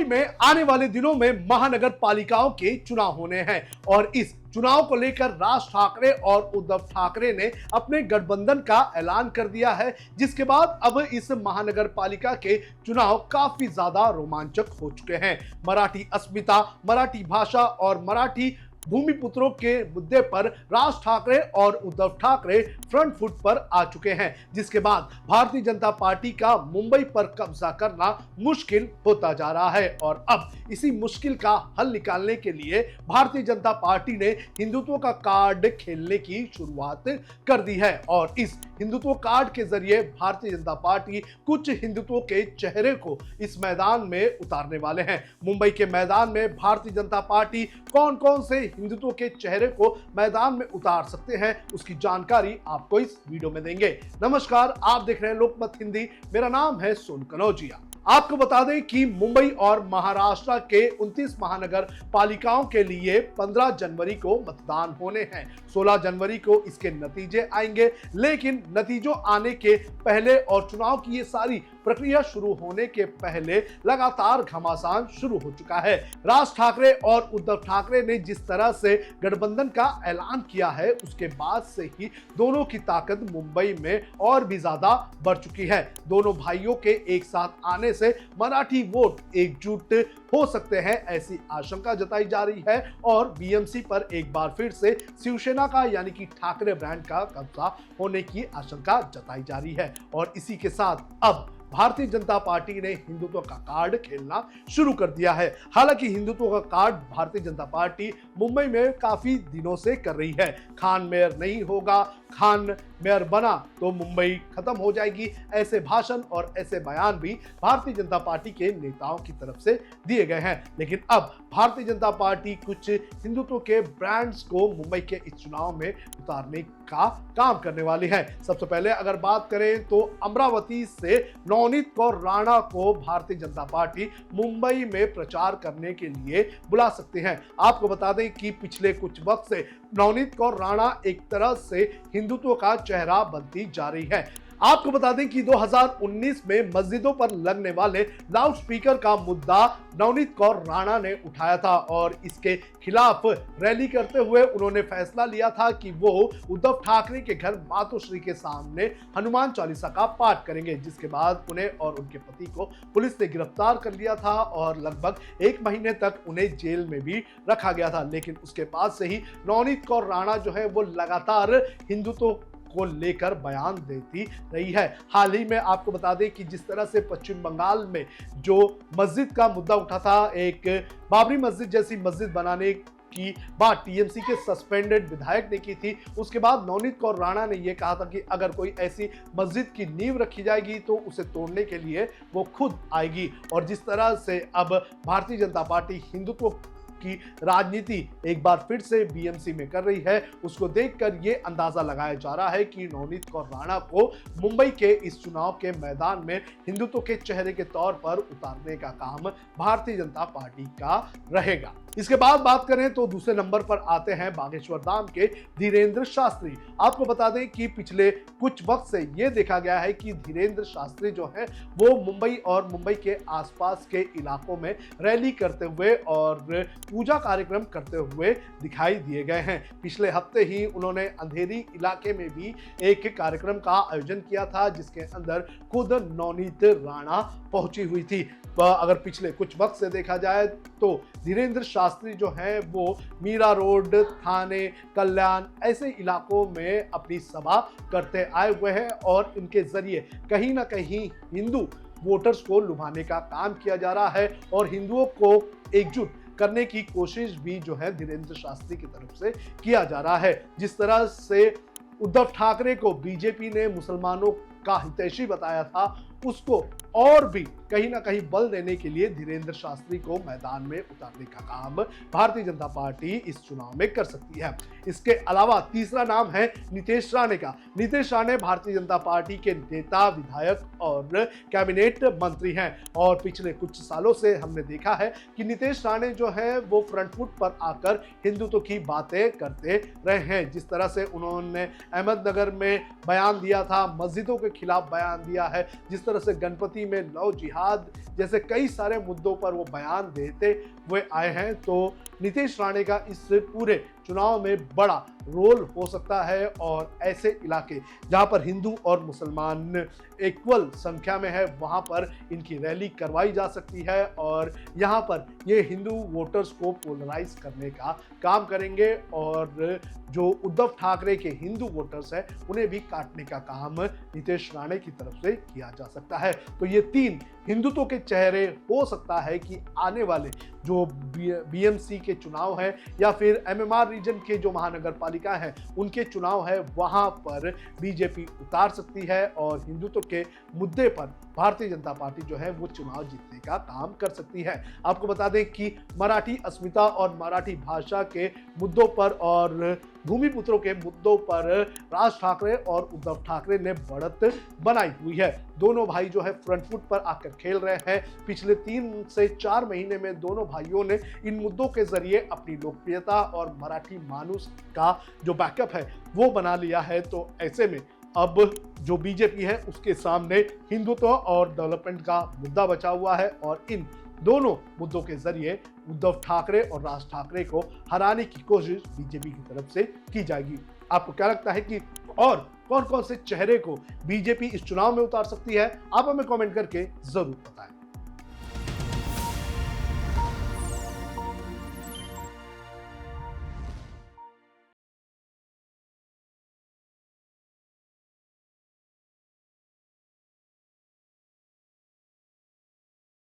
में आने वाले दिनों में महानगर पालिकाओं के चुनाव होने हैं और इस चुनाव को लेकर राज ठाकरे और उद्धव ठाकरे ने अपने गठबंधन का ऐलान कर दिया है, जिसके बाद अब इस महानगर पालिका के चुनाव काफी ज्यादा रोमांचक हो चुके हैं। मराठी अस्मिता, मराठी भाषा और मराठी भूमिपुत्रों के मुद्दे पर राज ठाकरे और उद्धव ठाकरे फ्रंट फुट पर आ चुके हैं, जिसके बाद भारतीय जनता पार्टी का मुंबई पर कब्जा करना मुश्किल होता जा रहा है। और अब इसी मुश्किल का हल निकालने के लिए भारतीय जनता पार्टी ने हिंदुत्व का कार्ड खेलने की शुरुआत कर दी है और इस हिंदुत्व कार्ड के जरिए भारतीय जनता पार्टी कुछ हिंदुत्व के चेहरे को इस मैदान में उतारने वाले हैं। मुंबई के मैदान में भारतीय जनता पार्टी कौन कौन से हिंदुत्व के चेहरे को मैदान में उतार सकते हैं, उसकी जानकारी आपको इस वीडियो में देंगे। नमस्कार, आप देख रहे हैं लोकमत हिंदी। मेरा नाम है सोन कनौजिया। आपको बता दें कि मुंबई और महाराष्ट्र के 29 महानगर पालिकाओं के लिए 15 जनवरी को मतदान होने हैं। 16 जनवरी को इसके नतीजे आएंगे, लेकिन नतीजों आने के पहले और चुनाव की ये सारी प्रक्रिया शुरू होने के पहले लगातार घमासान शुरू हो चुका है। राज ठाकरे और उद्धव ठाकरे ने जिस तरह से गठबंधन का ऐलान किया है, उसके बाद से ही दोनों की ताकत मुंबई में और भी ज्यादा बढ़ चुकी है। दोनों भाइयों के एक साथ आने से मराठी वोट एकजुट हो सकते हैं, ऐसी आशंका जताई जा रही है और बीएमसी पर एक बार फिर से शिवसेना का यानी कि ठाकरे ब्रांड का कब्जा होने की आशंका जताई जा रही है। और इसी के साथ अब भारतीय जनता पार्टी ने हिंदुत्व का कार्ड खेलना शुरू कर दिया है। हालांकि हिंदुत्व का कार्ड भारतीय जनता पार्टी मुंबई में काफी दिनों से कर रही है। खान मेयर नहीं होगा, खान मेयर बना तो मुंबई खत्म हो जाएगी, ऐसे भाषण और ऐसे बयान भी भारतीय जनता पार्टी के नेताओं की तरफ से दिए गए हैं। लेकिन अब भारतीय जनता पार्टी कुछ हिंदुत्व के ब्रांड्स को मुंबई के इस चुनाव में उतारने का काम करने वाली है। सबसे पहले अगर बात करें तो अमरावती से नवनीत कौर राणा को भारतीय जनता पार्टी मुंबई में प्रचार करने के लिए बुला सकते हैं। आपको बता दें कि पिछले कुछ वक्त से नवनीत कौर राणा एक तरह से हिंदुत्व का चेहरा बनती जा रही है। आपको बता दें कि 2019 में मस्जिदों पर लगने वाले लाउडस्पीकर का मुद्दा नवनीत कौर राणा ने उठाया था और इसके खिलाफ रैली करते हुए उन्होंने फैसला लिया था कि वो उद्धव ठाकरे के घर मातोश्री के सामने हनुमान चालीसा का पाठ करेंगे, जिसके बाद उन्हें और उनके पति को पुलिस ने गिरफ्तार कर लिया था और लगभग 1 महीने तक उन्हें जेल में भी रखा गया था। लेकिन उसके बाद से ही नवनीत कौर राणा जो है वो लगातार हिंदुत्व को लेकर बयान देती रही है। हाल ही में आपको बता दें कि जिस तरह से पश्चिम बंगाल में जो मस्जिद का मुद्दा उठा था, एक बाबरी मस्जिद जैसी मस्जिद बनाने की बात टीएमसी के सस्पेंडेड विधायक ने की थी, उसके बाद नवनीत कौर राणा ने यह कहा था कि अगर कोई ऐसी मस्जिद की नींव रखी जाएगी तो उसे तोड़ने के लिए वो खुद आएगी। और जिस तरह से अब भारतीय जनता पार्टी हिंदुत्व की राजनीति एक बार फिर से बीएमसी में कर रही है, उसको देखकर ये अंदाजा लगाया जा रहा है कि नवनीत कौर राणा को मुंबई के इस चुनाव के मैदान में हिंदुत्व के चेहरे के तौर पर उतारने का काम भारतीय जनता पार्टी का रहेगा। इसके बाद बात करें तो दूसरे नंबर पर आते हैं बागेश्वर धाम के धीरेन्द्र शास्त्री। आपको बता दें कि पिछले कुछ वक्त से यह देखा गया है कि धीरेन्द्र शास्त्री जो है वो मुंबई और मुंबई के आसपास के इलाकों में रैली करते हुए और पूजा कार्यक्रम करते हुए दिखाई दिए गए हैं। पिछले हफ्ते ही उन्होंने अंधेरी इलाके में भी एक कार्यक्रम का आयोजन किया था, जिसके अंदर खुद नवनीत राणा पहुंची हुई थी। अगर पिछले कुछ वक्त से देखा जाए तो धीरेन्द्र शास्त्री जो है वो मीरा रोड, थाने, कल्याण ऐसे इलाकों में अपनी सभा करते आए हुए हैं और इनके जरिए कहीं ना कहीं हिंदू वोटर्स को लुभाने का काम किया जा रहा है और हिंदुओं को एकजुट करने की कोशिश भी जो है धीरेन्द्र शास्त्री की तरफ से किया जा रहा है। जिस तरह से उद्धव ठाकरे को बीजेपी ने मुसलमानों का हितैषी बताया था, उसको और भी कहीं ना कहीं बल देने के लिए धीरेन्द्र शास्त्री को मैदान में उतारने का काम भारतीय जनता पार्टी इस चुनाव में कर सकती है। इसके अलावा तीसरा नाम है नीतीश राणे का। नीतीश राणे भारतीय जनता पार्टी के नेता, विधायक और कैबिनेट मंत्री हैं और पिछले कुछ सालों से हमने देखा है कि नीतीश राणे जो है वो फ्रंट फुट पर आकर हिंदुत्व की बातें करते रहे हैं। जिस तरह से उन्होंने अहमदनगर में बयान दिया था, मस्जिदों के खिलाफ बयान दिया है, जिस तरह से गणपति दिल्ली में लव जिहाद जैसे कई सारे मुद्दों पर वो बयान देते हुए आए हैं, तो नीतीश राणे का इस पूरे चुनाव में बड़ा रोल हो सकता है। और ऐसे इलाके जहां पर हिंदू और मुसलमान इक्वल संख्या में है, वहां पर इनकी रैली करवाई जा सकती है और यहां पर ये हिंदू वोटर्स को पोलराइज करने का काम करेंगे और जो उद्धव ठाकरे के हिंदू वोटर्स हैं उन्हें भी काटने का काम नीतीश राणे की तरफ से किया जा सकता है। तो ये तीन हिंदुत्व के चेहरे हो सकता है कि आने वाले जो बीएमसी के चुनाव है या फिर एमएमआर रीजन के जो महानगर पालिका है उनके चुनाव है, वहां पर बीजेपी उतार सकती है और हिंदुत्व के मुद्दे पर भारतीय जनता पार्टी जो है वो चुनाव जीतने का काम कर सकती है। आपको बता दें कि मराठी अस्मिता और मराठी भाषा के मुद्दों पर और भूमिपुत्रों के मुद्दों पर राज ठाकरे और उद्धव ठाकरे ने बढ़त बनाई हुई है। दोनों भाई जो है फ्रंट फुट पर आकर खेल रहे हैं। पिछले 3 से 4 महीने में दोनों भाइयों ने इन मुद्दों के जरिए अपनी लोकप्रियता और मराठी मानुस का जो बैकअप है वो बना लिया है। तो ऐसे में अब जो बीजेपी है उसके सामने हिंदुत्व और डेवलपमेंट का मुद्दा बचा हुआ है और इन दोनों मुद्दों के जरिए उद्धव ठाकरे और राज ठाकरे को हराने की कोशिश बीजेपी की तरफ से की जाएगी। आपको क्या लगता है कि और कौन कौन से चेहरे को बीजेपी इस चुनाव में उतार सकती है? आप हमें कमेंट करके जरूर बताएं।